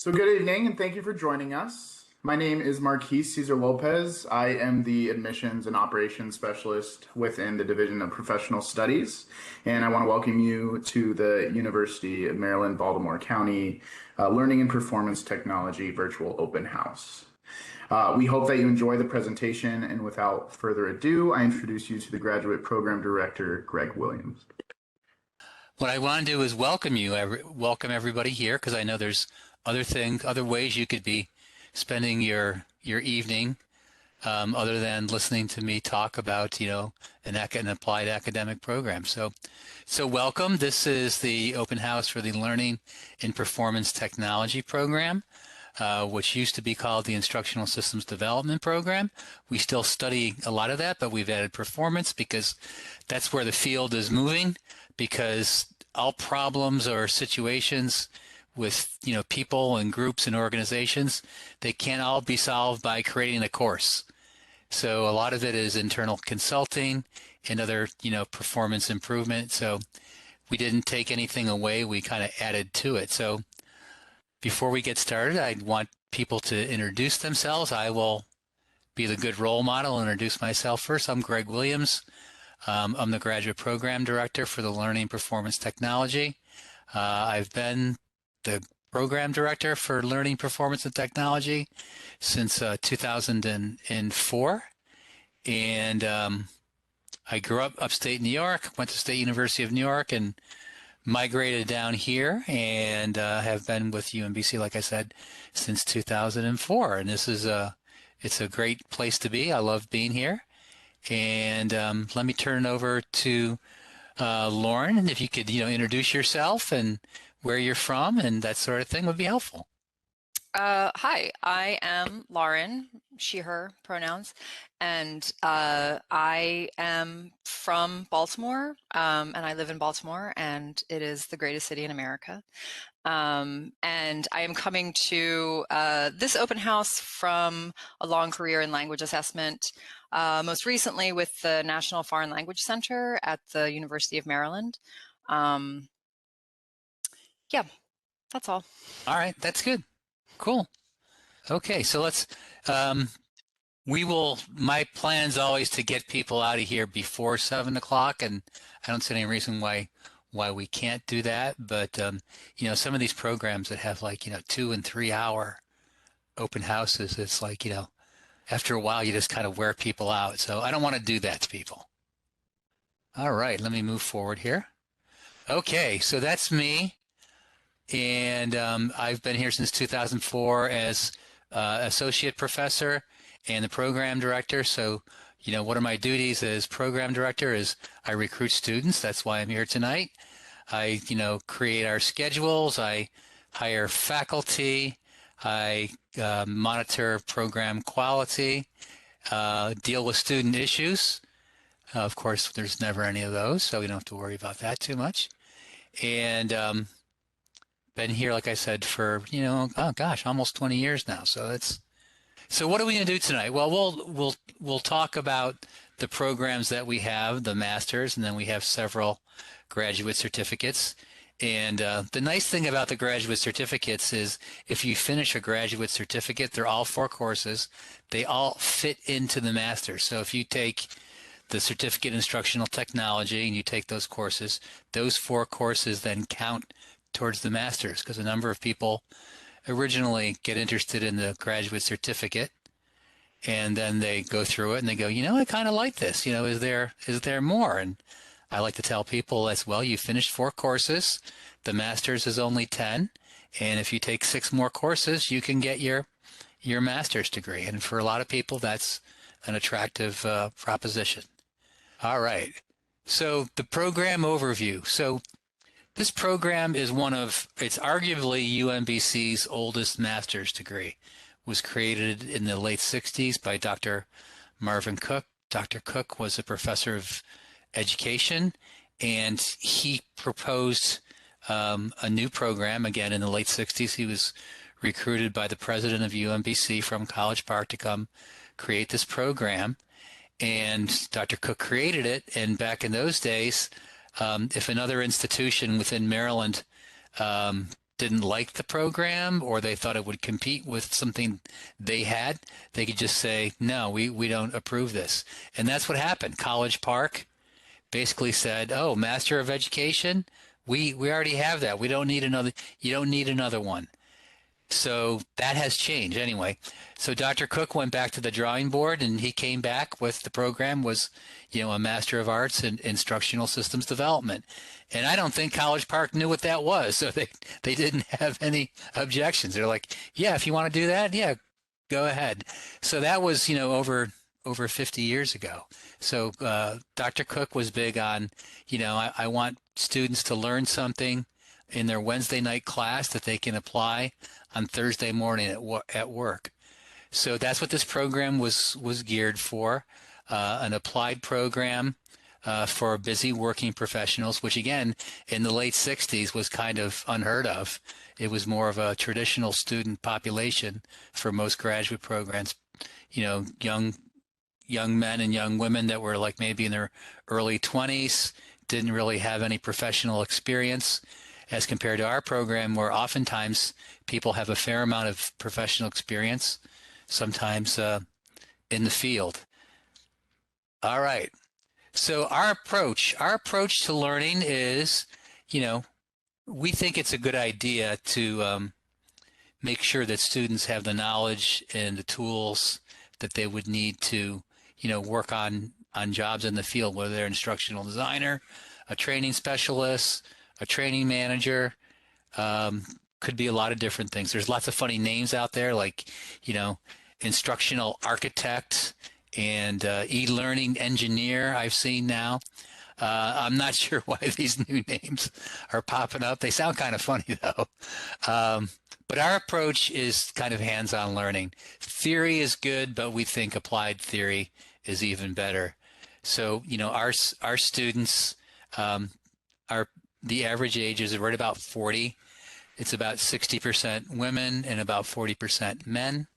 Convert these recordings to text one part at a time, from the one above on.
So good evening and thank you for joining us. My name is Marquise Cesar Lopez. I am the admissions and operations specialist within the Division of Professional Studies, and I want to welcome you to the University of Maryland, Baltimore County Learning and Performance Technology Virtual Open House. We hope that you enjoy the presentation, and without further ado, I introduce you to the Graduate Program Director, Greg Williams. What I want to do is welcome you, welcome everybody here, because I know there's other ways you could be spending your evening, other than listening to me talk about, an applied academic program. So welcome. This is the open house for the Learning and Performance Technology program, which used to be called the Instructional Systems Development Program. We still study a lot of that, but we've added performance because that's where the field is moving, because all problems or situations with people and groups and organizations, they can't all be solved by creating a course. So a lot of it is internal consulting and other performance improvement. So we didn't take anything away, we kind of added to it. So before we get started, I want people to introduce themselves. I will be the good role model and introduce myself first. I'm Greg Williams. I'm the Graduate Program Director for the Learning Performance Technology. I've been the Program Director for Learning Performance and Technology since 2004. And I grew up upstate New York, went to State University of New York, and migrated down here, and have been with UMBC, like I said, since 2004. And this is it's a great place to be. I love being here. And let me turn it over to Lauren, and if you could, introduce yourself and where you're from and that sort of thing would be helpful. Hi, I am Lauren, she, her pronouns, and I am from Baltimore, and I live in Baltimore, and it is the greatest city in America. And I am coming to this open house from a long career in language assessment, most recently with the National Foreign Language Center at the University of Maryland. Yeah, that's all. All right, that's good. Cool. Okay, so let's, my plan's always to get people out of here before 7 o'clock, and I don't see any reason why we can't do that. But, some of these programs that have 2 and 3 hour open houses, it's after a while you just kind of wear people out. So I don't want to do that to people. All right, let me move forward here. Okay, so that's me. And I've been here since 2004 as associate professor and the program director. So, what are my duties as program director is I recruit students. That's why I'm here tonight. I, create our schedules. I hire faculty. I monitor program quality, deal with student issues. Of course, there's never any of those, so we don't have to worry about that too much. And been here, like I said, for oh gosh, almost 20 years now. So what are we going to do tonight? Well, we'll talk about the programs that we have, the masters, and then we have several graduate certificates. And the nice thing about the graduate certificates is if you finish a graduate certificate, they're all 4 courses. They all fit into the master's. So if you take the certificate in instructional technology and you take those courses, those 4 courses then count towards the master's, because a number of people originally get interested in the graduate certificate and then they go through it and they go, I kind of like this, is there more? And I like to tell people as well, you finished 4 courses, the master's is only 10, and if you take 6 more courses, you can get your master's degree. And for a lot of people, that's an attractive proposition. All right, so the program overview. So this program is it's arguably UMBC's oldest master's degree. It was created in the late 60s by Dr. Marvin Cook. Dr. Cook was a professor of education, and he proposed a new program again in the late 60s. He was recruited by the president of UMBC from College Park to come create this program. And Dr. Cook created it, and back in those days, if another institution within Maryland didn't like the program or they thought it would compete with something they had, they could just say, no, we don't approve this. And that's what happened. College Park basically said, oh, Master of Education, we already have that. We don't need another, you don't need another one. So that has changed anyway. So Dr. Cook went back to the drawing board and he came back with the program was, a Master of Arts in Instructional Systems Development. And I don't think College Park knew what that was. So they didn't have any objections. They're like, yeah, if you want to do that, yeah, go ahead. So that was, over 50 years ago. So Dr. Cook was big on, I want students to learn something in their Wednesday night class that they can apply on Thursday morning at work. So that's what this program was geared for, an applied program for busy working professionals, which again, in the late 60s was kind of unheard of. It was more of a traditional student population for most graduate programs, young men and young women that were like maybe in their early 20s, didn't really have any professional experience, as compared to our program where oftentimes people have a fair amount of professional experience, sometimes in the field. All right. So our approach to learning is, we think it's a good idea to make sure that students have the knowledge and the tools that they would need to, work on jobs in the field, whether they're instructional designer, a training specialist, a training manager, could be a lot of different things. There's lots of funny names out there like, instructional architect and e-learning engineer I've seen now. I'm not sure why these new names are popping up. They sound kind of funny though. But our approach is kind of hands-on learning. Theory is good, but we think applied theory is even better. So, our students, the average age is right about 40. It's about 60% women and about 40% men.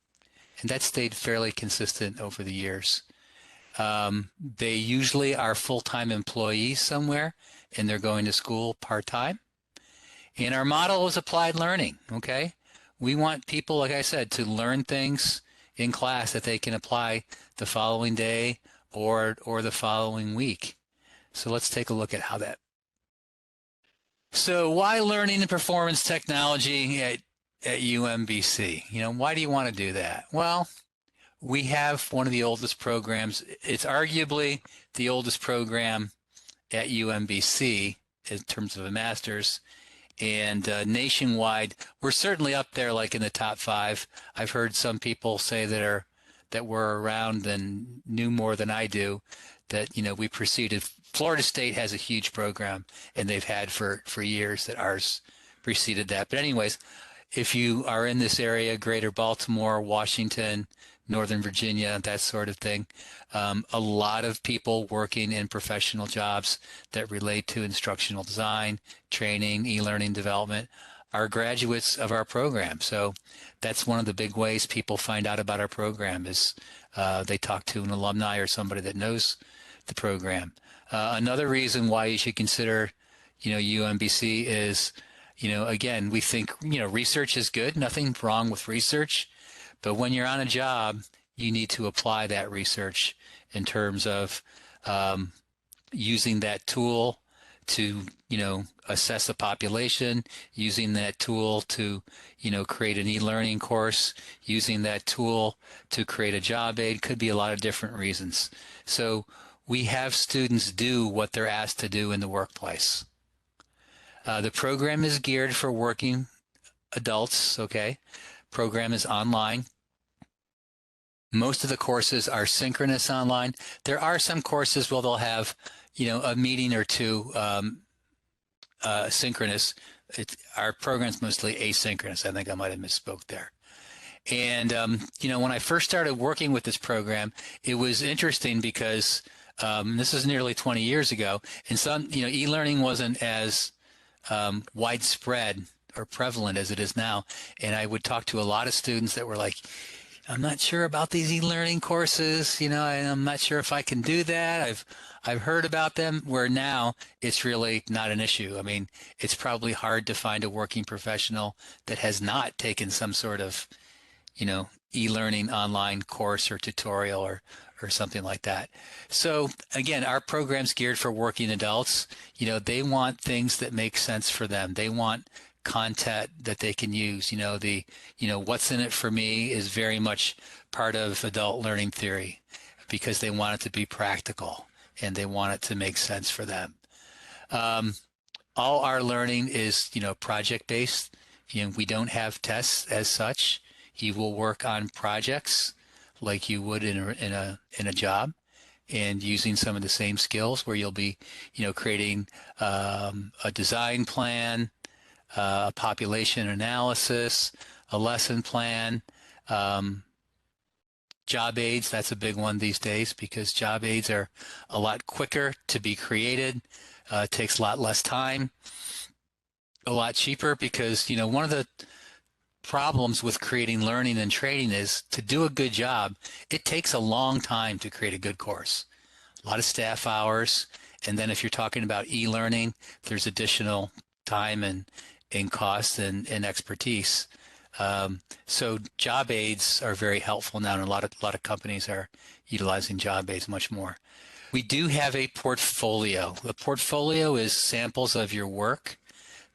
And that stayed fairly consistent over the years. They usually are full-time employees somewhere and they're going to school part-time. And our model is applied learning, okay? We want people, like I said, to learn things in class that they can apply the following day or the following week. So let's take a look at how that. So why learning and performance technology at UMBC? Why do you want to do that? Well, we have one of the oldest programs. It's arguably the oldest program at UMBC in terms of a master's. And nationwide, we're certainly up there like in the top 5. I've heard some people say that were around and knew more than I do, that, we preceded. Florida State has a huge program, and they've had for years that ours preceded that. But anyways, if you are in this area, Greater Baltimore, Washington, Northern Virginia, that sort of thing, a lot of people working in professional jobs that relate to instructional design, training, e-learning development are graduates of our program. So that's one of the big ways people find out about our program is they talk to an alumni or somebody that knows the program. Another reason why you should consider, UMBC is, again, we think, research is good, nothing wrong with research, but when you're on a job, you need to apply that research in terms of using that tool to, assess the population, using that tool to, create an e-learning course, using that tool to create a job aid. Could be a lot of different reasons. So we have students do what they're asked to do in the workplace. The program is geared for working adults, okay? Program is online. Most of the courses are synchronous online. There are some courses where they'll have, a meeting or two synchronous. Our program's mostly asynchronous. I think I might have misspoke there. And, when I first started working with this program, it was interesting because this is nearly 20 years ago, and some, e-learning wasn't as widespread or prevalent as it is now. And I would talk to a lot of students that were like, I'm not sure about these e-learning courses, I'm not sure if I can do that. I've heard about them, where now it's really not an issue. I mean, it's probably hard to find a working professional that has not taken some sort of, e-learning online course or tutorial or something like that. So again, our program's geared for working adults. They want things that make sense for them. They want content that they can use. What's in it for me is very much part of adult learning theory, because they want it to be practical and they want it to make sense for them. All our learning is, project based. We don't have tests as such. You will work on projects like you would in a job, and using some of the same skills, where you'll be, creating a design plan, a population analysis, a lesson plan, job aids. That's a big one these days, because job aids are a lot quicker to be created. It takes a lot less time, a lot cheaper, because, one of the problems with creating learning and training is, to do a good job, it takes a long time to create a good course. A lot of staff hours. And then if you're talking about e-learning, there's additional time and cost and expertise. So job aids are very helpful now, and a lot of companies are utilizing job aids much more. We do have a portfolio. The portfolio is samples of your work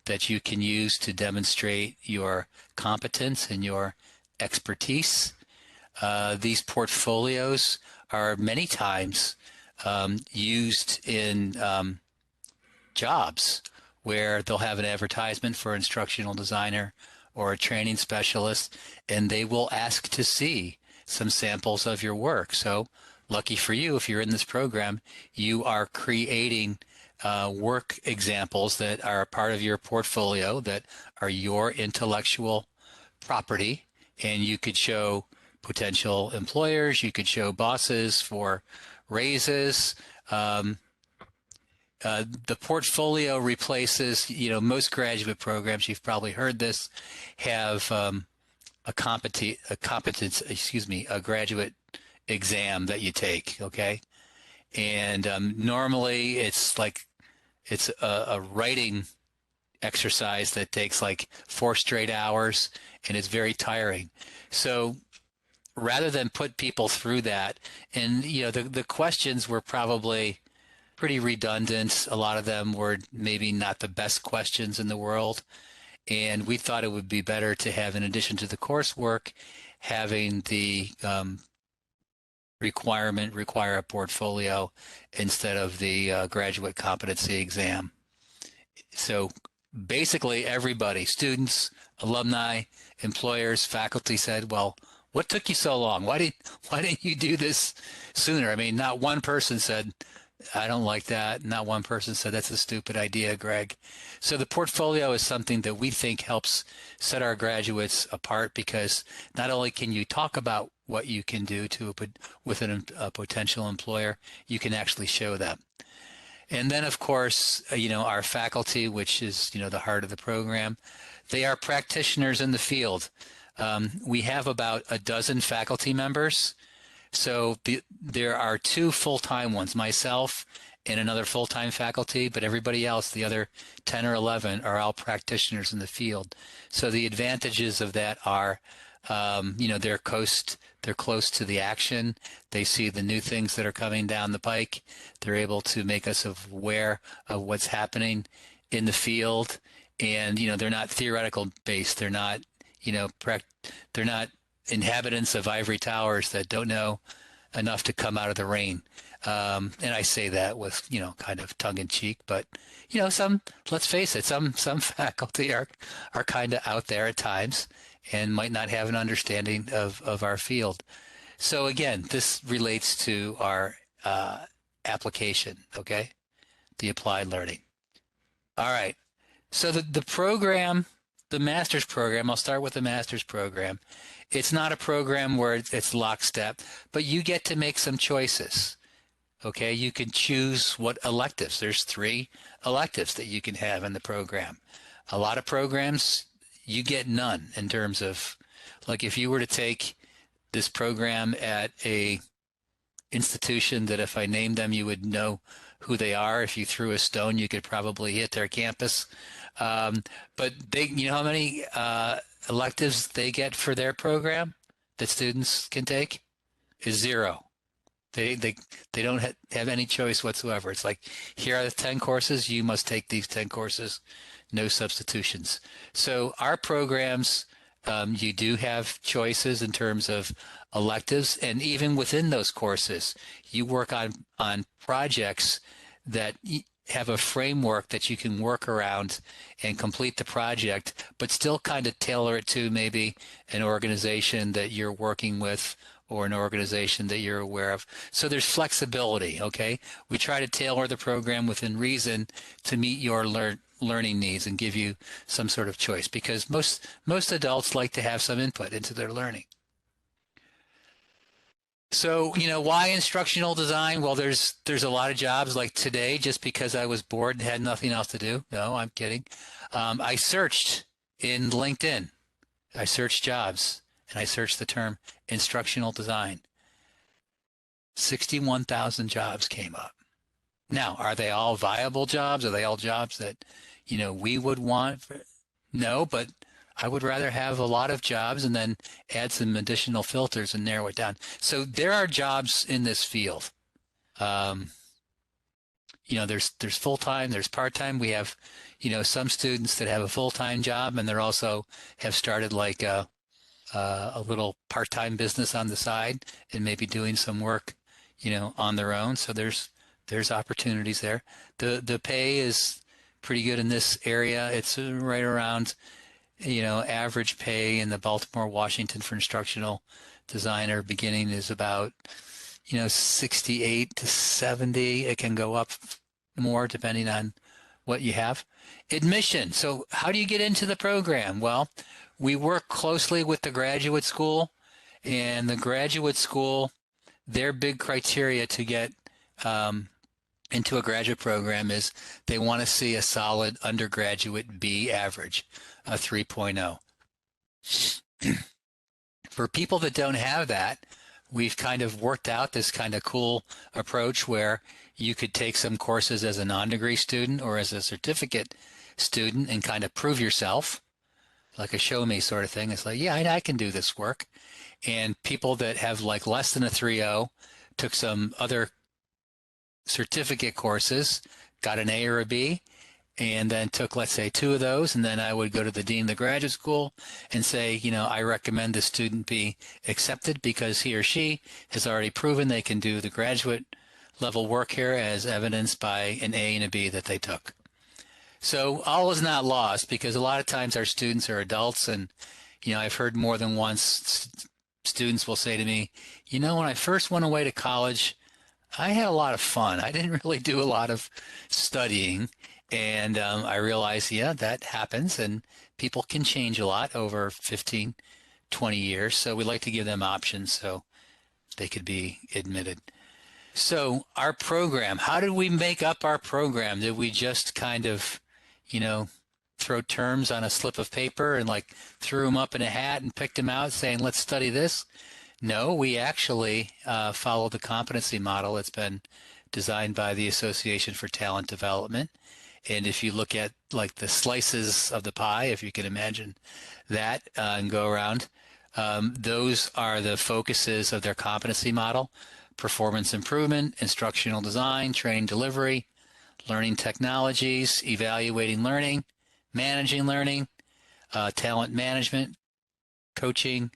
that you can use to demonstrate your competence and your expertise. These portfolios are many times used in jobs, where they'll have an advertisement for instructional designer or a training specialist, and they will ask to see some samples of your work. So lucky for you, if you're in this program, you are creating work examples that are a part of your portfolio, that are your intellectual property, and you could show potential employers, you could show bosses for raises. The portfolio replaces, most graduate programs, you've probably heard this, have a graduate exam that you take, okay? And normally it's a writing exercise that takes like 4 straight hours, and it's very tiring. So rather than put people through that, and the questions were probably pretty redundant. A lot of them were maybe not the best questions in the world. And we thought it would be better to have, in addition to the coursework, having the require a portfolio instead of the graduate competency exam. So basically everybody, students, alumni, employers, faculty, said, well, what took you so long? Why didn't you do this sooner? I mean, not one person said, I don't like that. Not one person said, that's a stupid idea, Greg. So the portfolio is something that we think helps set our graduates apart, because not only can you talk about what you can do with a potential employer, you can actually show them. And then, of course, our faculty, which is, the heart of the program, they are practitioners in the field. We have about a dozen faculty members. So there are 2 full-time ones, myself and another full-time faculty, but everybody else, the other 10 or 11, are all practitioners in the field. So the advantages of that are, they're close to the action. They see the new things that are coming down the pike. They're able to make us aware of what's happening in the field. And, they're not theoretical based. They're not, they're not inhabitants of ivory towers that don't know enough to come out of the rain. And I say that with, kind of tongue in cheek, but, let's face it, some faculty are kind of out there at times and might not have an understanding of our field. So again, this relates to our application, okay? The applied learning. All right. So the program, the master's program, I'll start with the master's program. It's not a program where it's lockstep, but you get to make some choices. Okay, you can choose what electives. There's 3 electives that you can have in the program. A lot of programs, you get none, in terms of, like, if you were to take this program at a institution that if I named them, you would know who they are. If you threw a stone, you could probably hit their campus. But they, you know how many electives they get for their program that students can take? Is zero. They don't have any choice whatsoever. It's like, here are the 10 courses. You must take these 10 courses. No substitutions. So our programs, you do have choices in terms of electives, and even within those courses, you work on projects that have a framework that you can work around and complete the project, but still kind of tailor it to maybe an organization that you're working with or an organization that you're aware of. So there's flexibility, okay? We try to tailor the program within reason to meet your learning needs and give you some sort of choice, because most adults like to have some input into their learning. So, you know, why instructional design? Well, there's a lot of jobs like today, just because I was bored and had nothing else to do. No, I'm kidding. I searched in LinkedIn. I searched jobs and I searched the term instructional design. 61,000 jobs came up. Now, are they all viable jobs? Are they all jobs that, you know, we would want? No, but I would rather have a lot of jobs and then add some additional filters and narrow it down. So there are jobs in this field. You know, there's full-time, there's part-time. We have, you know, some students that have a full-time job, and they're also have started like a little part-time business on the side and maybe doing some work, you know, on their own. So there's opportunities there. The pay is pretty good in this area. It's right around, you know, average pay in the Baltimore, Washington for instructional designer beginning is about, you know, 68 to 70. It can go up more depending on what you have. Admission. So how do you get into the program? Well, we work closely with the graduate school, and the graduate school, their big criteria to get into a graduate program is they want to see a solid undergraduate B average, a 3.0. For people that don't have that, we've kind of worked out this kind of cool approach where you could take some courses as a non-degree student or as a certificate student and kind of prove yourself, like a show me sort of thing. It's like, yeah, I can do this work. And people that have like less than a 3.0 took some other certificate courses, got an A or a B, and then took, let's say, 2 of those, and then I would go to the dean of the graduate school and say, you know, I recommend the student be accepted because he or she has already proven they can do the graduate level work here, as evidenced by an A and a B that they took. So all is not lost, because a lot of times our students are adults, and, you know, I've heard more than once students will say to me, you know, when I first went away to college, I had a lot of fun. I didn't really do a lot of studying. And I realized, yeah, that happens, and people can change a lot over 15, 20 years. So we like to give them options so they could be admitted. So our program, how did we make up our program? Did we just kind of, you know, throw terms on a slip of paper and like threw them up in a hat and picked them out saying, let's study this? No, we actually followed the competency model that's been designed by the Association for Talent Development. And if you look at like the slices of the pie, if you can imagine that, and go around, those are the focuses of their competency model: performance improvement, instructional design, training delivery, learning technologies, evaluating learning, managing learning, talent management, coaching,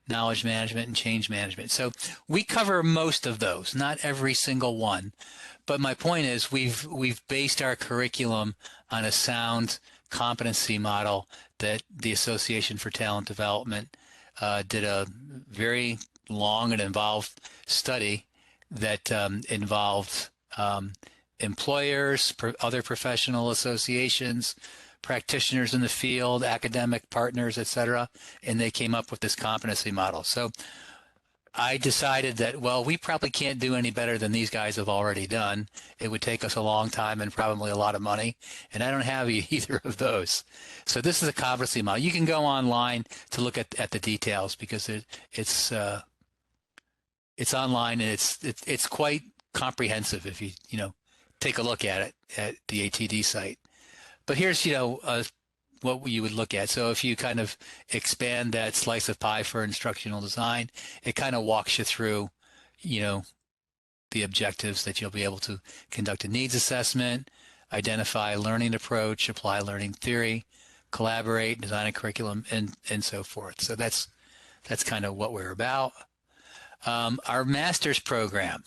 knowledge management, and change management. So we cover most of those, not every single one. But my point is we've based our curriculum on a sound competency model that the Association for Talent Development did a very long and involved study that involved employers, other professional associations, practitioners in the field, academic partners, etc., and they came up with this competency model. So I decided that, well, we probably can't do any better than these guys have already done. It would take us a long time and probably a lot of money, and I don't have either of those. So this is a competency model. You can go online to look at the details, because it's it's online, and it's quite comprehensive if you take a look at it at the ATD site. But here's what you would look at. So if you kind of expand that slice of pie for instructional design, it kind of walks you through, the objectives that you'll be able to conduct a needs assessment, identify learning approach, apply learning theory, collaborate, design a curriculum, and so forth. So that's kind of what we're about. Our master's program,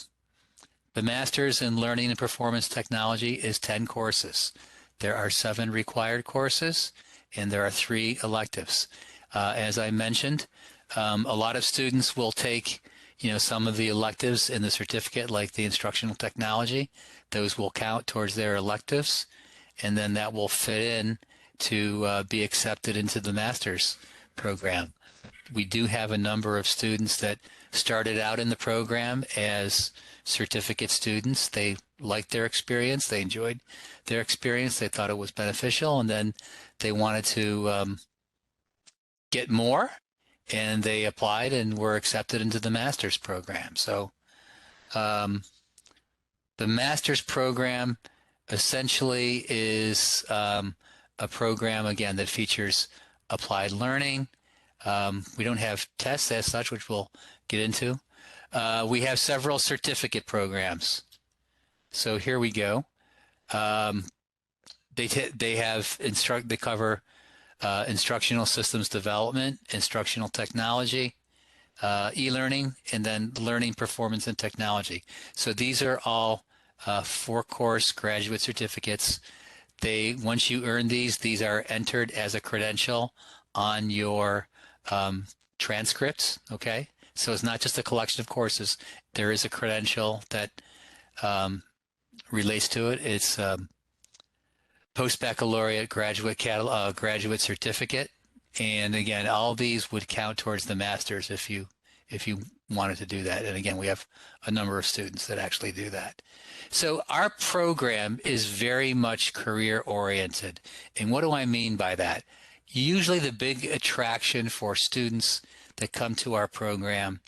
the Master's in Learning and Performance Technology, is 10 courses. There are 7 required courses, and there are 3 electives. As I mentioned, a lot of students will take, some of the electives in the certificate, like the instructional technology. Those will count towards their electives, and then that will fit in to be accepted into the master's program. We do have a number of students that started out in the program as certificate students. They liked their experience. They enjoyed their experience. They thought it was beneficial, and then they wanted to get more, and they applied and were accepted into the master's program. So the master's program essentially is a program, again, that features applied learning. We don't have tests as such, which we'll get into. We have several certificate programs. So here we go. They cover instructional systems development, instructional technology, e-learning, and then learning performance and technology. So these are all 4-course graduate certificates. Once you earn these are entered as a credential on your transcripts. Okay, so it's not just a collection of courses. There is a credential that relates to it. It's post-baccalaureate graduate certificate, and again, all these would count towards the master's if you wanted to do that. And again, we have a number of students that actually do that. So our program is very much career oriented. And what do I mean by that? Usually the big attraction for students that come to our program,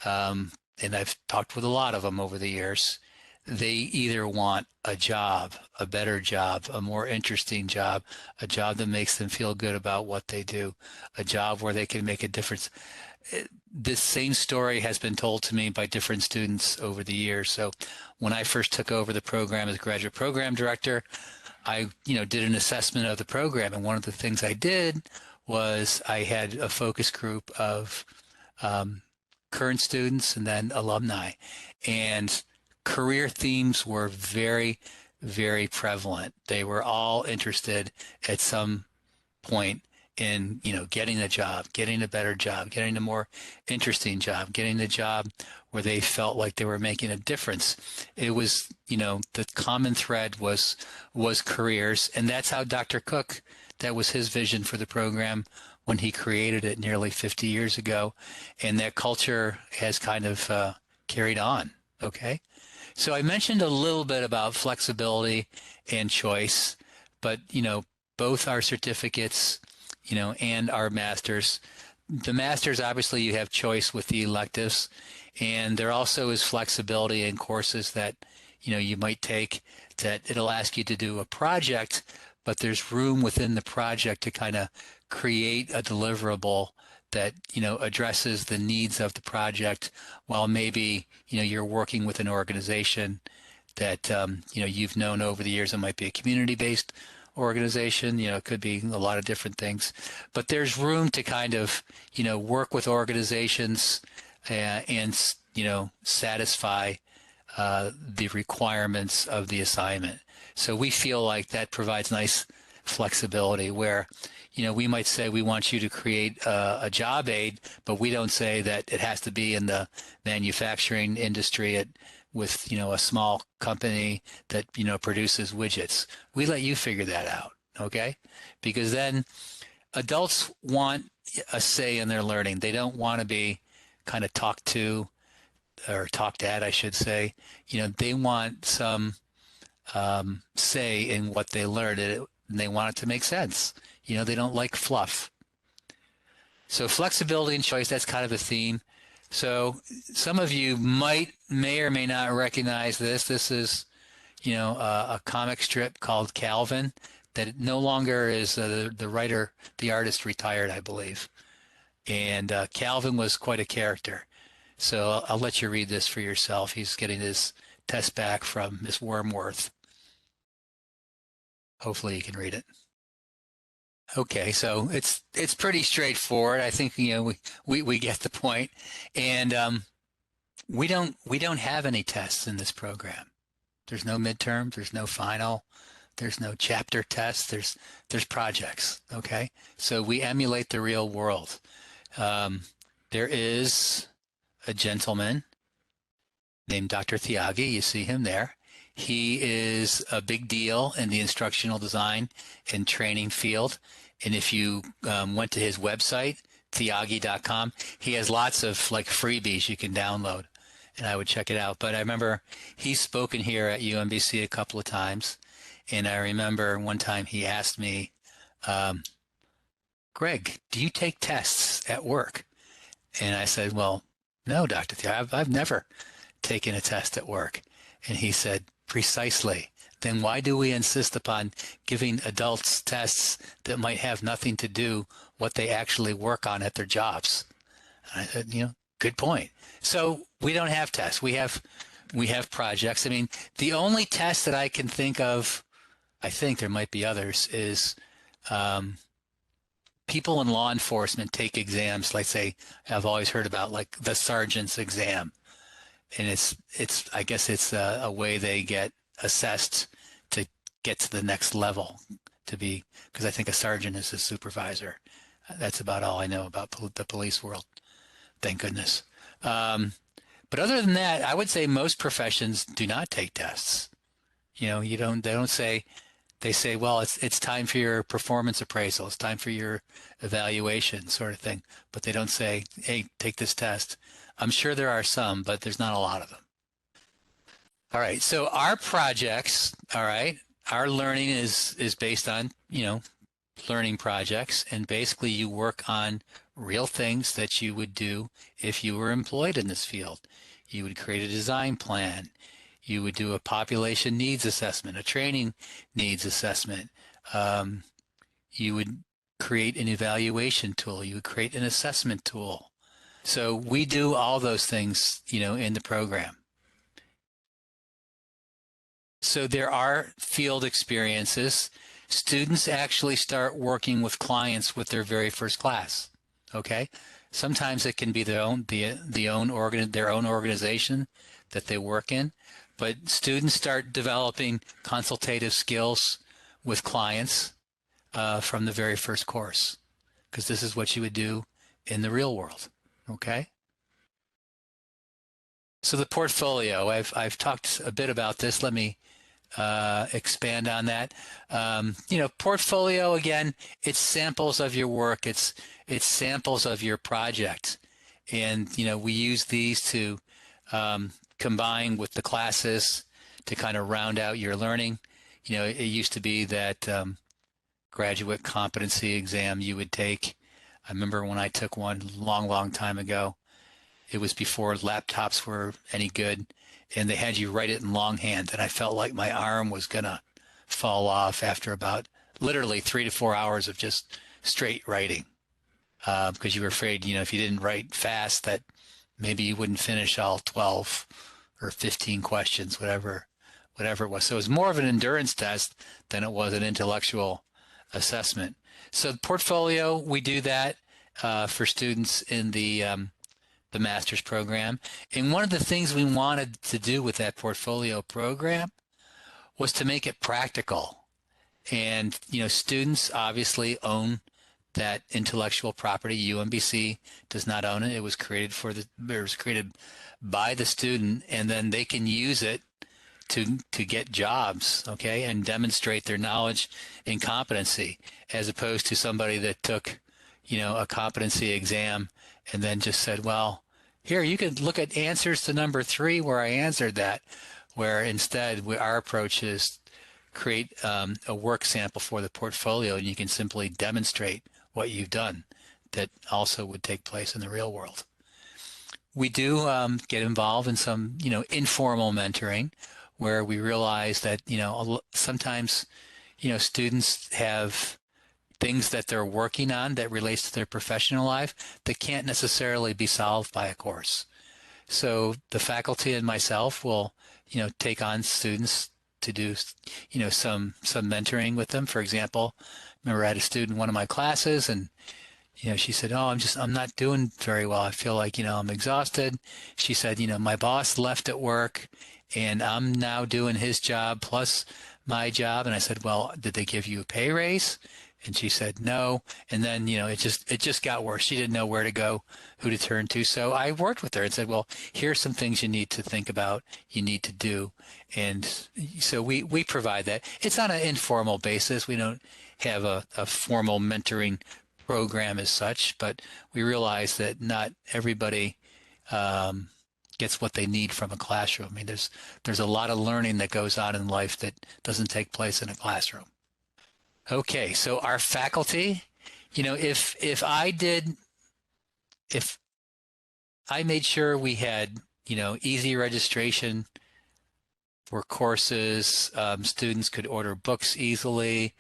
and I've talked with a lot of them over the years, they either want a job, a better job, a more interesting job, a job that makes them feel good about what they do, a job where they can make a difference. This same story has been told to me by different students over the years. So when I first took over the program as graduate program director, I did an assessment of the program, and one of the things I did was I had a focus group of current students and then alumni, and career themes were very, very prevalent. They were all interested at some point in getting a job, getting a better job, getting a more interesting job, getting a job where they felt like they were making a difference. It was, the common thread was careers, and that's how Dr. Cook, that was his vision for the program when he created it nearly 50 years ago, and that culture has kind of carried on. Okay, so I mentioned a little bit about flexibility and choice, but both our certificates and our masters. The masters, obviously, you have choice with the electives, and there also is flexibility in courses that you might take that it'll ask you to do a project, but there's room within the project to kind of create a deliverable that addresses the needs of the project, while maybe you're working with an organization that you've known over the years. It might be a community-based organization, it could be a lot of different things, but there's room to kind of work with organizations and satisfy the requirements of the assignment. So we feel like that provides nice flexibility where we might say we want you to create a job aid, but we don't say that it has to be in the manufacturing industry with a small company that produces widgets. We let you figure that out, okay? Because then adults want a say in their learning. They don't want to be kind of talked to or talked at, I should say. They want some say in what they learned, and they want it to make sense. They don't like fluff. So flexibility and choice, that's kind of a theme. So some of you may or may not recognize this. This is, a comic strip called Calvin that no longer is the writer, the artist retired, I believe. And Calvin was quite a character. So I'll let you read this for yourself. He's getting his test back from Miss Wormworth. Hopefully you can read it. Okay, so it's pretty straightforward. I think we get the point. And we don't have any tests in this program. There's no midterm, there's no final, there's no chapter tests, there's projects, okay? So we emulate the real world. There is a gentleman named Dr. Thiagi. You see him there. He is a big deal in the instructional design and training field. And if you went to his website, thiagi.com, he has lots of freebies you can download, and I would check it out. But I remember he's spoken here at UMBC a couple of times, and I remember one time he asked me, Greg, do you take tests at work? And I said, well, no, Dr. Thiagi, I've never taken a test at work. And he said, precisely. Then why do we insist upon giving adults tests that might have nothing to do what they actually work on at their jobs? And I said, good point. So we don't have tests. We have projects. I mean, the only test that I can think of, I think there might be others, is people in law enforcement take exams. Like say, I've always heard about the sergeant's exam. And I guess it's a way they get assessed to get to the next level because I think a sergeant is a supervisor. That's about all I know about the police world. Thank goodness. But other than that, I would say most professions do not take tests. They don't say, they say, well, it's time for your performance appraisal. It's time for your evaluation sort of thing. But they don't say, hey, take this test. I'm sure there are some, but there's not a lot of them. All right. So our projects, all right, our learning is based on, learning projects. And basically you work on real things that you would do if you were employed in this field. You would create a design plan. You would do a population needs assessment, a training needs assessment. You would create an evaluation tool. You would create an assessment tool. So we do all those things, in the program. So there are field experiences. Students actually start working with clients with their very first class. Okay. Sometimes it can be their own organization that they work in, but students start developing consultative skills with clients from the very first course, because this is what you would do in the real world. Okay. So the portfolio, I've talked a bit about this. Let me expand on that. Portfolio, again, it's samples of your work. It's samples of your project. And, we use these to combine with the classes to kind of round out your learning. It used to be that graduate competency exam you would take. I remember when I took one long time ago, it was before laptops were any good, and they had you write it in longhand, and I felt like my arm was going to fall off after about literally 3 to 4 hours of just straight writing, because you were afraid, if you didn't write fast, that maybe you wouldn't finish all 12 or 15 questions, whatever it was. So it was more of an endurance test than it was an intellectual assessment. So the portfolio, we do that for students in the master's program. And one of the things we wanted to do with that portfolio program was to make it practical. And, students obviously own that intellectual property. UMBC does not own it. It was created by the student, and then they can use it to get jobs, okay, and demonstrate their knowledge and competency, as opposed to somebody that took, a competency exam and then just said, well, here, you can look at answers to number 3 where I answered that, where instead our approach is create a work sample for the portfolio, and you can simply demonstrate what you've done that also would take place in the real world. we do get involved in some, informal mentoring where we realize that, sometimes, students have things that they're working on that relates to their professional life that can't necessarily be solved by a course. So the faculty and myself will, take on students to do, some mentoring with them. For example, I remember I had a student in one of my classes, and she said, "Oh, I'm not doing very well. I feel like, I'm exhausted." She said, "My boss left at work and I'm now doing his job plus my job." And I said, "Well, did they give you a pay raise?" And she said, "No." And then, it just got worse. She didn't know where to go, who to turn to. So I worked with her and said, "Well, here's some things you need to think about, you need to do." And so we provide that. It's on an informal basis. We don't have a formal mentoring program as such, but we realize that not everybody gets what they need from a classroom. I mean, there's a lot of learning that goes on in life that doesn't take place in a classroom. Okay, so our faculty, if I made sure we had, easy registration for courses, students could order books easily,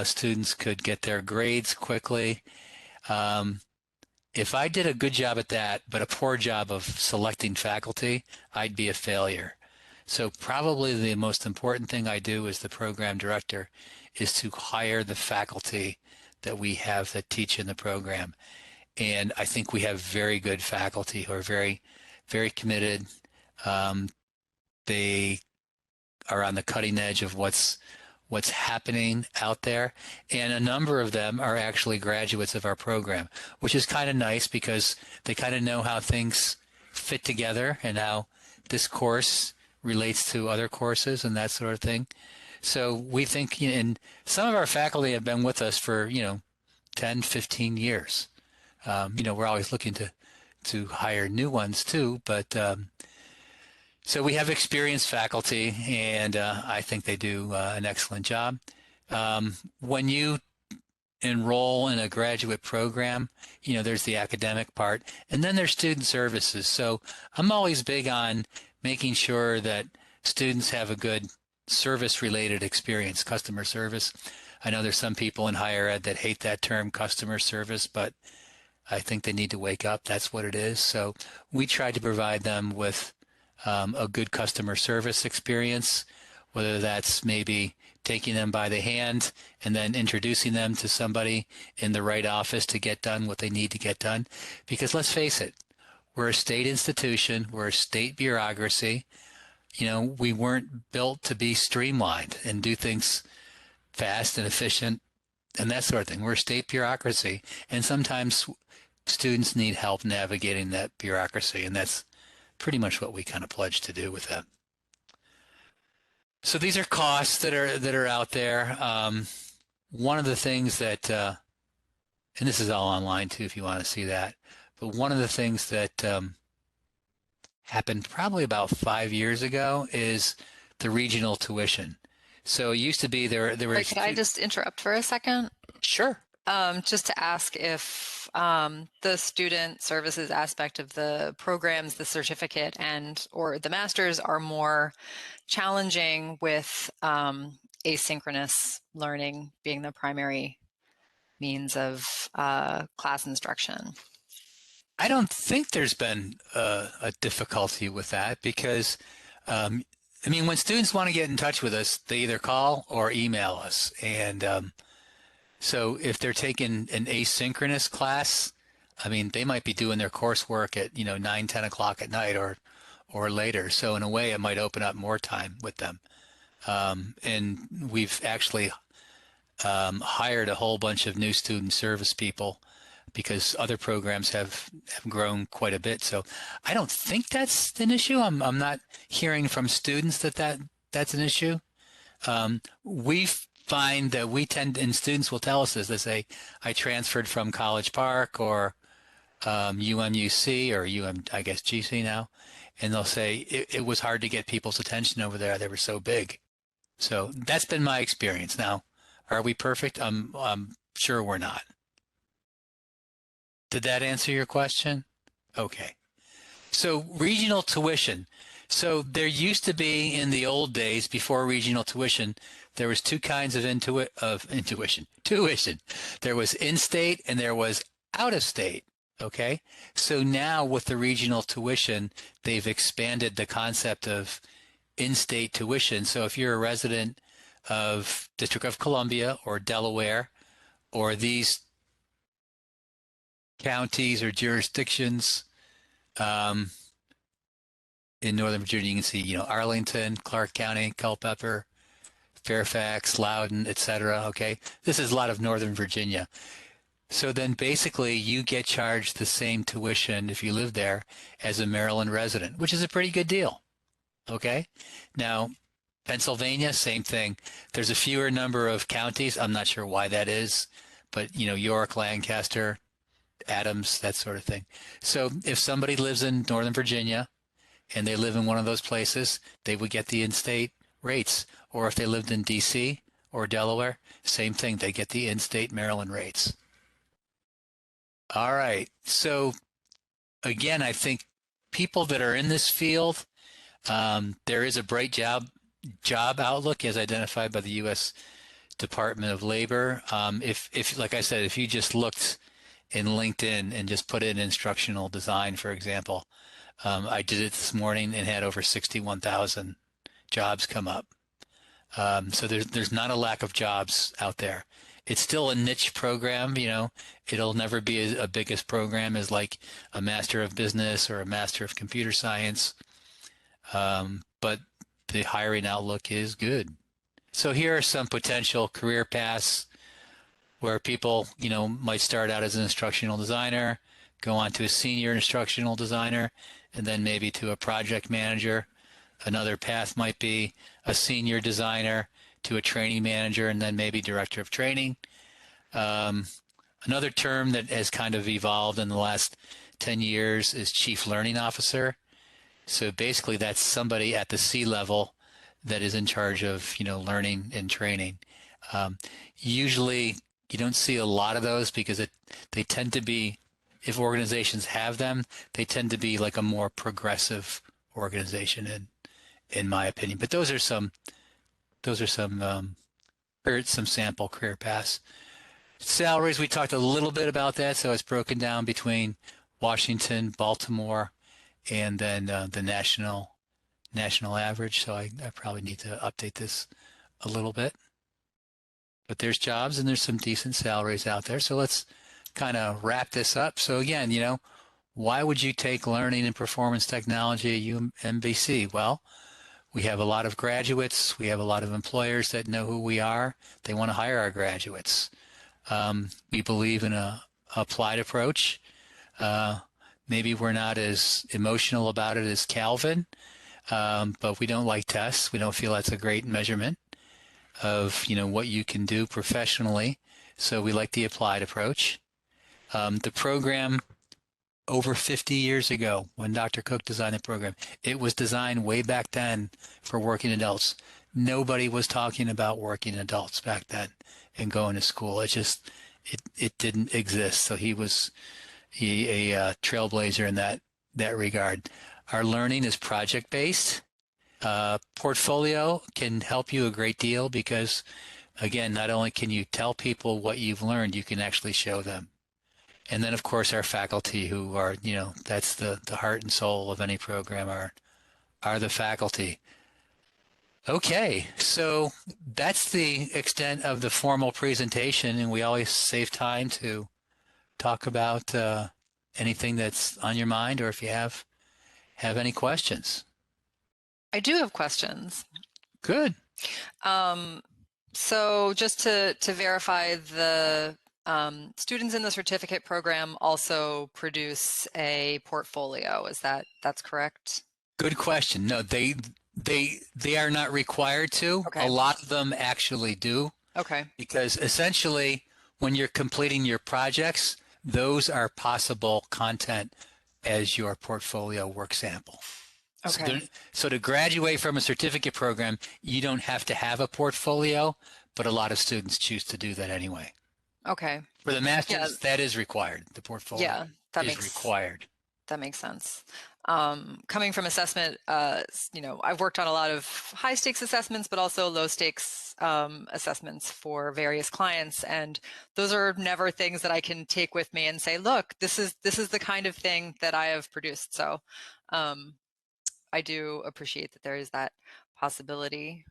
students could get their grades quickly. If I did a good job at that, but a poor job of selecting faculty, I'd be a failure. So probably the most important thing I do as the program director is to hire the faculty that we have that teach in the program. And I think we have very good faculty who are very, very committed. They are on the cutting edge of what's happening out there. And a number of them are actually graduates of our program, which is kind of nice because they kind of know how things fit together and how this course relates to other courses and that sort of thing. So we think, and some of our faculty have been with us for, 10, 15 years. We're always looking to hire new ones too, but so we have experienced faculty, and I think they do an excellent job. When you enroll in a graduate program, there's the academic part, and then there's student services. So I'm always big on making sure that students have a good service-related experience, customer service. I know there's some people in higher ed that hate that term, customer service, but I think they need to wake up. That's what it is. So we try to provide them with a good customer service experience, whether that's maybe taking them by the hand and then introducing them to somebody in the right office to get done what they need to get done. Because let's face it, we're a state institution, we're a state bureaucracy. We weren't built to be streamlined and do things fast and efficient and that sort of thing. We're a state bureaucracy, and sometimes students need help navigating that bureaucracy, and that's pretty much what we kind of pledge to do with them. So these are costs that are out there. One of the things that, and this is all online too if you want to see that, but one of the things that happened probably about 5 years ago is the regional tuition. So it used to be there were. Wait, could I just interrupt for a second? Sure. Just to ask if the student services aspect of the programs, the certificate or the masters are more challenging with asynchronous learning being the primary means of class instruction. I don't think there's been a difficulty with that because, when students want to get in touch with us, they either call or email us. And so if they're taking an asynchronous class, they might be doing their coursework at, 9, 10 o'clock at night or later. So in a way, it might open up more time with them. And we've actually hired a whole bunch of new student service people because other programs have grown quite a bit. So I don't think that's an issue. I'm not hearing from students that's an issue. We find that and students will tell us this, they say, I transferred from College Park or UMUC or I guess GC now, and they'll say it was hard to get people's attention over there. They were so big. So that's been my experience. Now, are we perfect? I'm sure we're not. Did that answer your question? Okay. So regional tuition. So there used to be in the old days before regional tuition, there was two kinds of tuition. There was in-state and there was out-of-state. Okay. So now with the regional tuition, they've expanded the concept of in-state tuition. So if you're a resident of District of Columbia or Delaware or these counties or jurisdictions, in Northern Virginia, you can see, Arlington, Clark County, Culpeper, Fairfax, Loudoun, etc. Okay, this is a lot of Northern Virginia. So then basically you get charged the same tuition if you live there as a Maryland resident, which is a pretty good deal. Okay, now Pennsylvania, same thing. There's a fewer number of counties. I'm not sure why that is, but York, Lancaster, Adams, that sort of thing. So if somebody lives in Northern Virginia and they live in one of those places, they would get the in-state rates. Or if they lived in DC or Delaware, same thing, they get the in-state Maryland rates. All right. So again, I think people that are in this field, there is a bright job outlook as identified by the U.S. Department of Labor. If like I said, if you just looked in LinkedIn and just put in instructional design, for example, I did it this morning and had over 61,000 jobs come up. So there's not a lack of jobs out there. It's still a niche program, it'll never be a biggest program as like a Master of Business or a Master of Computer Science. But the hiring outlook is good. So here are some potential career paths where people, might start out as an instructional designer, go on to a senior instructional designer, and then maybe to a project manager. Another path might be a senior designer to a training manager, and then maybe director of training. Another term that has kind of evolved in the last 10 years is chief learning officer. So basically that's somebody at the C-level that is in charge of, learning and training. Usually you don't see a lot of those because they tend to be, if organizations have them, they tend to be like a more progressive organization in my opinion. But those are some sample career paths. Salaries, we talked a little bit about that. So it's broken down between Washington, Baltimore, and then the national average. So I probably need to update this a little bit. But there's jobs and there's some decent salaries out there. So let's kind of wrap this up. So again, why would you take learning and performance technology at UMBC? Well, we have a lot of graduates. We have a lot of employers that know who we are. They want to hire our graduates. We believe in a applied approach. Maybe we're not as emotional about it as Calvin, but we don't like tests. We don't feel that's a great measurement of what you can do professionally. So we like the applied approach. The program over 50 years ago, when Dr. Cook designed the program, it was designed way back then for working adults. Nobody was talking about working adults back then and going to school. It didn't exist. So he was a trailblazer in that regard. Our learning is project-based. Portfolio can help you a great deal because, again, not only can you tell people what you've learned, you can actually show them. And then, of course, our faculty who are, that's the heart and soul of any program are the faculty. Okay, so that's the extent of the formal presentation, and we always save time to talk about anything that's on your mind or if you have any questions. I do have questions. Good. So just to verify, the students in the certificate program also produce a portfolio. That's correct? Good question. No, they are not required to. Okay. A lot of them actually do. Okay. Because essentially, when you're completing your projects, those are possible content as your portfolio work sample. Okay. So to graduate from a certificate program, you don't have to have a portfolio, but a lot of students choose to do that anyway. Okay. For the master's, that is required. The portfolio is required. That makes sense. Coming from assessment, I've worked on a lot of high stakes assessments, but also low stakes assessments for various clients. And those are never things that I can take with me and say, look, this is the kind of thing that I have produced. So I do appreciate that there is that possibility.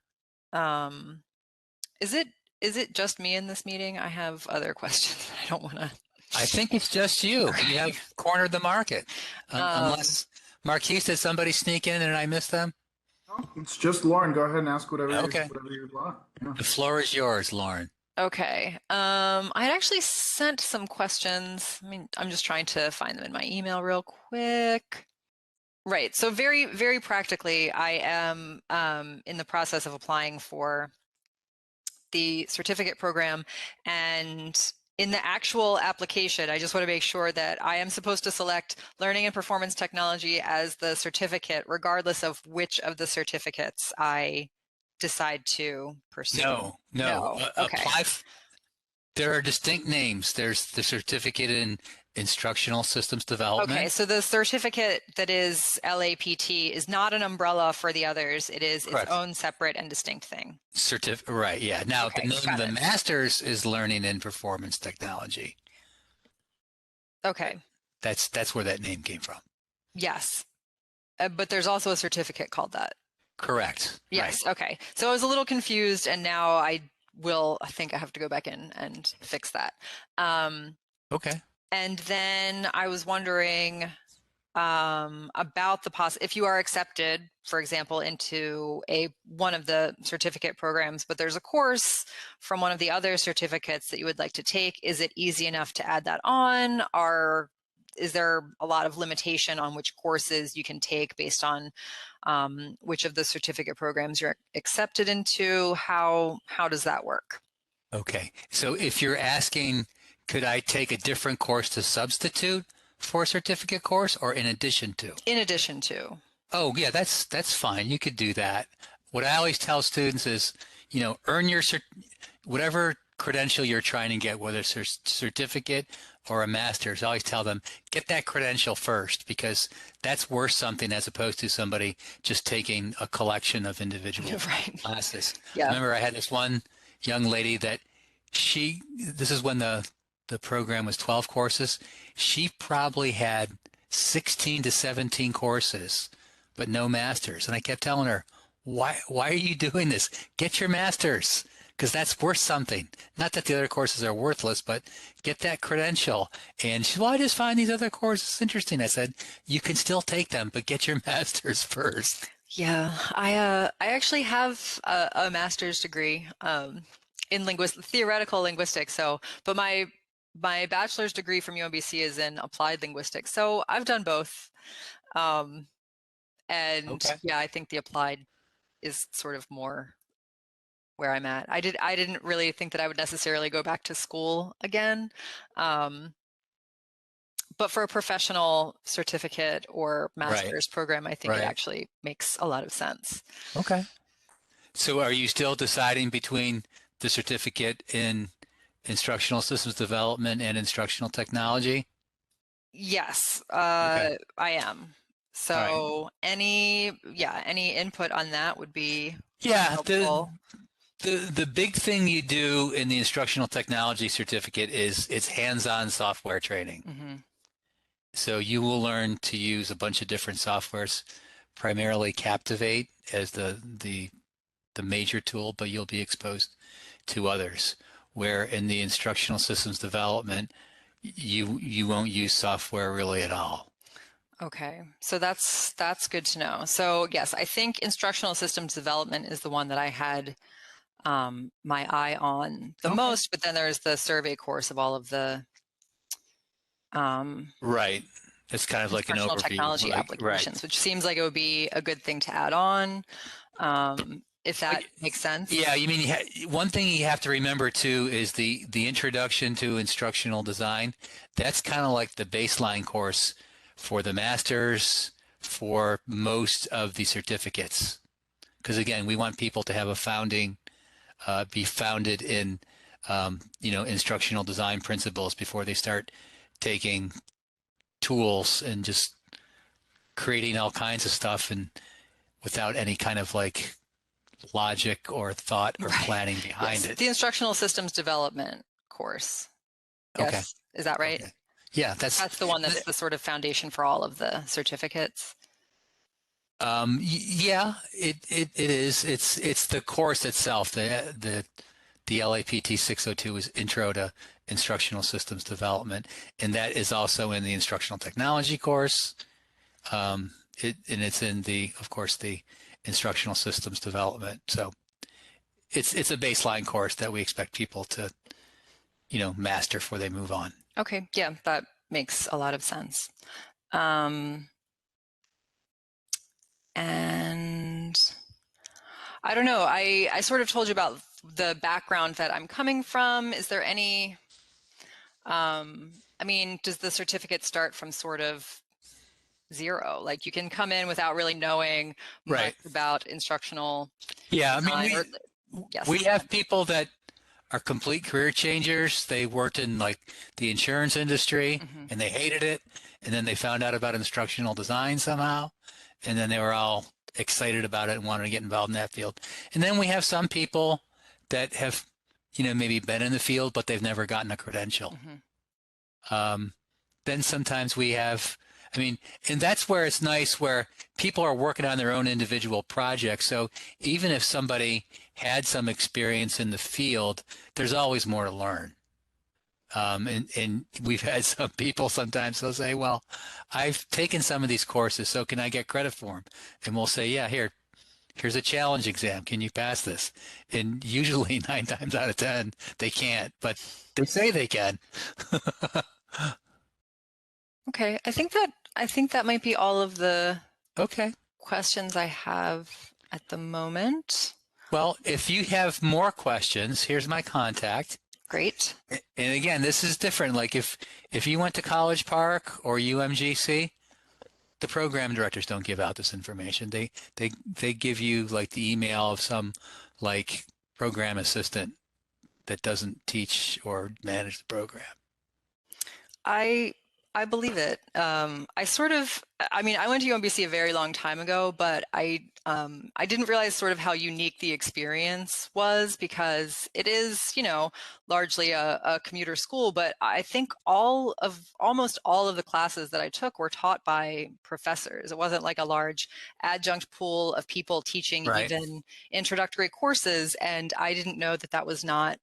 Is it just me in this meeting? I have other questions. I don't want to. I think it's just you. Okay. You have cornered the market. Unless, Marquise, did somebody sneak in and I missed them? No, it's just Lauren. Go ahead and ask whatever Okay. whatever you want. Yeah. The floor is yours, Lauren. Okay. I had actually sent some questions. I mean, I'm just trying to find them in my email real quick. Right. So very, very practically, I am in the process of applying for the certificate program, and in the actual application, I just want to make sure that I am supposed to select learning and performance technology as the certificate, regardless of which of the certificates I decide to pursue. No. Okay. There are distinct names. There's the certificate in instructional systems development. Okay, so the certificate that is LAPT is not an umbrella for the others. It is Correct. its own separate and distinct thing. Right, yeah. Now, Okay, the master's is learning and performance technology. Okay. That's where that name came from. Yes. But there's also a certificate called that. Correct. Yes. Right. Okay. So I was a little confused, and now I think I have to go back in and fix that. Okay. And then I was wondering about if you are accepted, for example, into one of the certificate programs, but there's a course from one of the other certificates that you would like to take. Is it easy enough to add that on? Is there a lot of limitation on which courses you can take based on which of the certificate programs you're accepted into? How does that work? Okay. So if you're asking, could I take a different course to substitute for a certificate course, or in addition to? In addition to. Oh, yeah, that's fine. You could do that. What I always tell students is, earn your whatever credential you're trying to get, whether it's a certificate or a master's. I always tell them, get that credential first, because that's worth something as opposed to somebody just taking a collection of individual classes. Yeah. Remember, I had this one young lady that this is when the program was 12 courses. She probably had 16 to 17 courses, but no masters. And I kept telling her, why are you doing this? Get your master's, because that's worth something. Not that the other courses are worthless, but get that credential. And she said, well, I just find these other courses interesting. I said, you can still take them, but get your master's first. Yeah, I actually have a master's degree in theoretical linguistics. But my bachelor's degree from UMBC is in applied linguistics. So I've done both. And Okay. yeah, I think the applied is sort of more where I'm at. I didn't really think that I would necessarily go back to school again. But for a professional certificate or master's program, I think it actually makes a lot of sense. Okay. So are you still deciding between the certificate in instructional systems development and instructional technology? Yes, Okay. I am. So any input on that would be helpful. The big thing you do in the instructional technology certificate is it's hands-on software training. Mm-hmm. So you will learn to use a bunch of different softwares, primarily Captivate as the major tool, but you'll be exposed to others. Where in the instructional systems development, you won't use software really at all. Okay, so that's good to know. So yes, I think instructional systems development is the one that I had my eye on the most, but then there's the survey course of all of the right. It's kind of like an overview. Technology applications, which seems like it would be a good thing to add on, if that makes sense. Yeah, you mean one thing you have to remember too is the introduction to instructional design. That's kind of like the baseline course for the masters, for most of the certificates, because again, we want people to have be founded in instructional design principles before they start taking tools and just creating all kinds of stuff and without any kind of like logic or thought or planning behind Yes. it. The instructional systems development course. Okay. Yes. Is that right? Okay. Yeah, That's the one that's the sort of foundation for all of the certificates. Yeah, it is. It's the course itself. The LAPT 602 is Intro to Instructional Systems Development, and that is also in the Instructional Technology course. And it's in of course, the Instructional Systems Development. So it's a baseline course that we expect people to, master before they move on. Okay, yeah, that makes a lot of sense. And I don't know, I sort of told you about the background that I'm coming from. Is there any, I mean, does the certificate start from sort of zero? Like you can come in without really knowing much about instructional Yeah, design, I mean, we have people that are complete career changers. They worked in like the insurance industry and they hated it. And then they found out about instructional design somehow. And then they were all excited about it and wanted to get involved in that field. And then we have some people that have, maybe been in the field, but they've never gotten a credential. Then sometimes we have, and that's where it's nice where people are working on their own individual projects. So even if somebody had some experience in the field, there's always more to learn. And we've had some people sometimes they'll say, well, I've taken some of these courses, so can I get credit for them? And we'll say, yeah, here's a challenge exam. Can you pass this? And usually 9 times out of 10, they can't, but they say they can. Okay, I think that might be all of the questions I have at the moment. Well, if you have more questions, here's my contact. Great. And again, this is different. Like if you went to College Park or UMGC, the program directors don't give out this information. They give you like the email of some like program assistant that doesn't teach or manage the program. I believe it. I went to UMBC a very long time ago, but I didn't realize sort of how unique the experience was because it is, largely a commuter school, but I think almost all of the classes that I took were taught by professors. It wasn't like a large adjunct pool of people teaching even introductory courses, and I didn't know that was not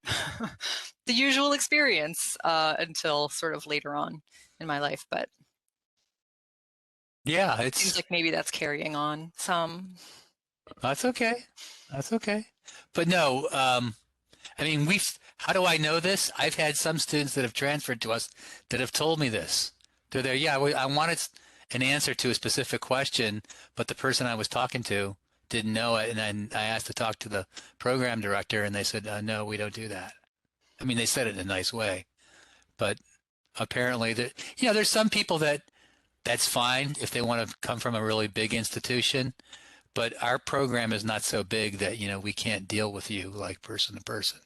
the usual experience until sort of later on in my life, but yeah, it seems like maybe that's carrying on some. That's okay. But no, how do I know this? I've had some students that have transferred to us that have told me this. They're there, yeah, I wanted an answer to a specific question, but the person I was talking to didn't know it, and then I asked to talk to the program director, and they said, no, we don't do that. They said it in a nice way, but apparently, there's some people that's fine if they want to come from a really big institution, but our program is not so big that, we can't deal with you like person to person.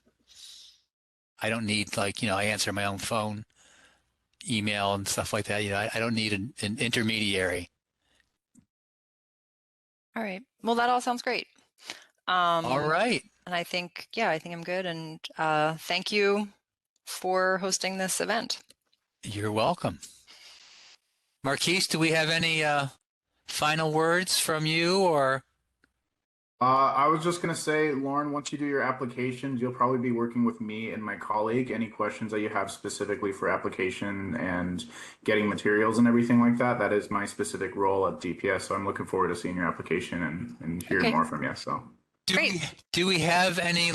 I don't need I answer my own phone, email and stuff like that. I don't need an intermediary. All right. Well, that all sounds great. All right. And I think I'm good. And thank you for hosting this event. You're welcome. Marquise, do we have any final words from you or? I was just going to say, Lauren, once you do your applications, you'll probably be working with me and my colleague. Any questions that you have specifically for application and getting materials and everything like that, that is my specific role at DPS. So I'm looking forward to seeing your application and hearing more from you. So. Do we have any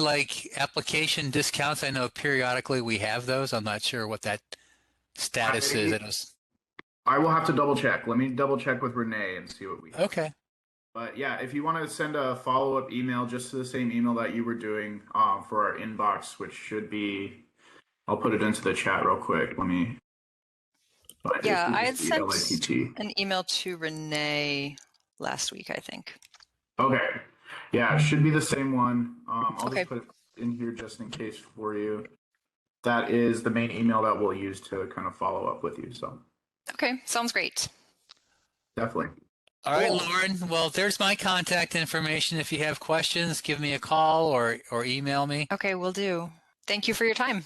application discounts? I know periodically we have those. I'm not sure what that status is. I will have to double check. Let me double check with Renee and see what we have. Okay. But yeah, if you want to send a follow-up email just to the same email that you were doing for our inbox, which should be, I'll put it into the chat real quick. Yeah, I had sent an email to Renee last week, I think. Okay. Yeah, it should be the same one. I'll just put it in here just in case for you. That is the main email that we'll use to kind of follow up with you. So. Okay, sounds great. Definitely. All right, Cool. Lauren. Well, there's my contact information. If you have questions, give me a call or email me. Okay, will do. Thank you for your time.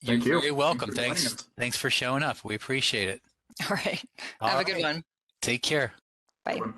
You're Thank you. very welcome. Thanks for joining us. Thanks for showing up. We appreciate it. All right. All Have a good right. one. Take care. Bye. Good one.